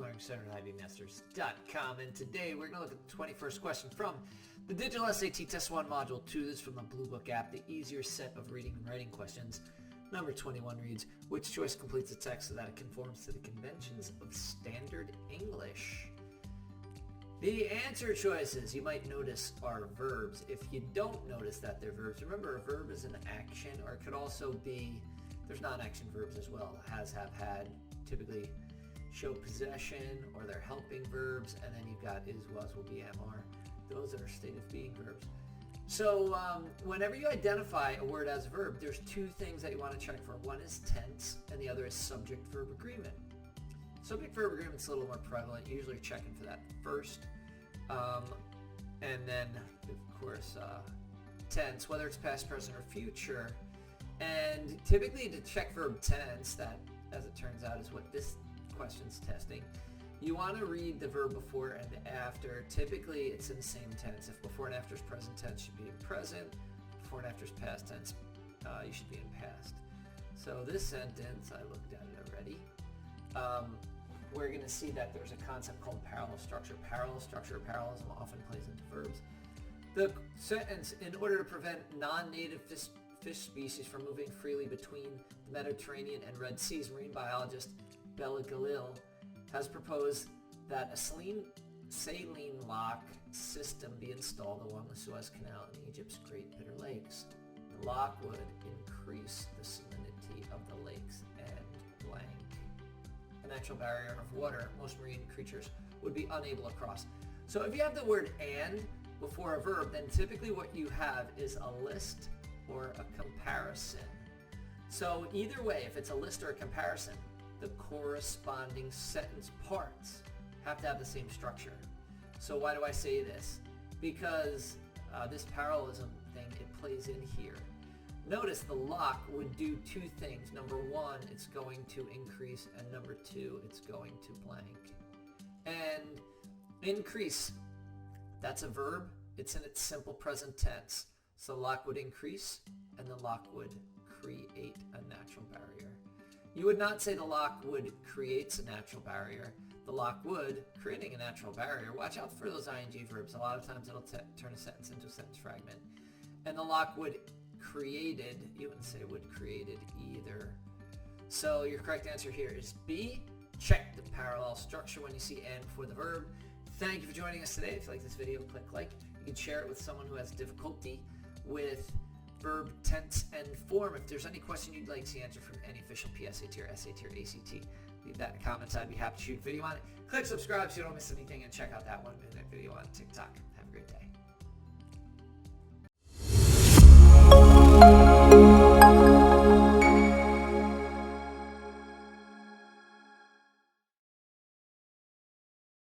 Learning Center at IBMasters.com. And today we're going to look at the 21st question from the Digital SAT Test 1 Module 2. This is from the Bluebook app, the easier set of reading and writing questions. Number 21 reads, which choice completes the text so that it conforms to the conventions of standard English? The answer choices you might notice are verbs. If you don't notice that they're verbs, remember a verb is an action, or it could also be, there's non-action verbs as well. Has, have, had, typically show possession, or they're helping verbs, and then you've got is, was, will be, am, are. Those are state of being verbs. So whenever you identify a word as a verb, there's two things that you want to check for. One is tense, and the other is subject-verb agreement. Subject-verb agreement's a little more prevalent. You're usually checking for that first. And then, of course, tense, whether it's past, present, or future. And typically to check verb tense, that, as it turns out, is what this question's testing. You want to read the verb before and after. Typically, it's in the same tense. If before and after is present tense, should be in present. Before and after is past tense, you should be in past. So this sentence, I looked at it already. We're going to see that there's a concept called parallel structure. Parallel structure, parallelism often plays into verbs. The sentence, in order to prevent non-native fish species from moving freely between the Mediterranean and Red Seas, marine biologist Bella Galil has proposed that a saline lock system be installed along the Suez Canal in Egypt's Great Bitter Lakes. The lock would increase the salinity of the lakes and blank. A natural barrier of water most marine creatures would be unable to cross. So if you have the word and before a verb, then typically what you have is a list or a comparison. So either way, if it's a list or a comparison, the corresponding sentence parts have to have the same structure. So why do I say this? Because this parallelism thing, it plays in here. Notice the lock would do two things. Number one, it's going to increase, and number two, it's going to blank. And increase, that's a verb. It's in its simple present tense. So the lock would increase, and the lock would create a natural barrier. You would not say the lock would creates a natural barrier. The lock would, creating a natural barrier. Watch out for those ing verbs. A lot of times it'll turn a sentence into a sentence fragment. And the lock would created, you wouldn't say would created either. So your correct answer here is B. Check the parallel structure when you see and before the verb. Thank you for joining us today. If you like this video, click like. You can share it with someone who has difficulty with verb, tense, and form. If there's any question you'd like to see answered from any official PSAT or SAT or ACT, leave that in the comments. I'd be happy to shoot a video on it. Click subscribe so you don't miss anything, and check out that 1-minute video on TikTok. Have a great day.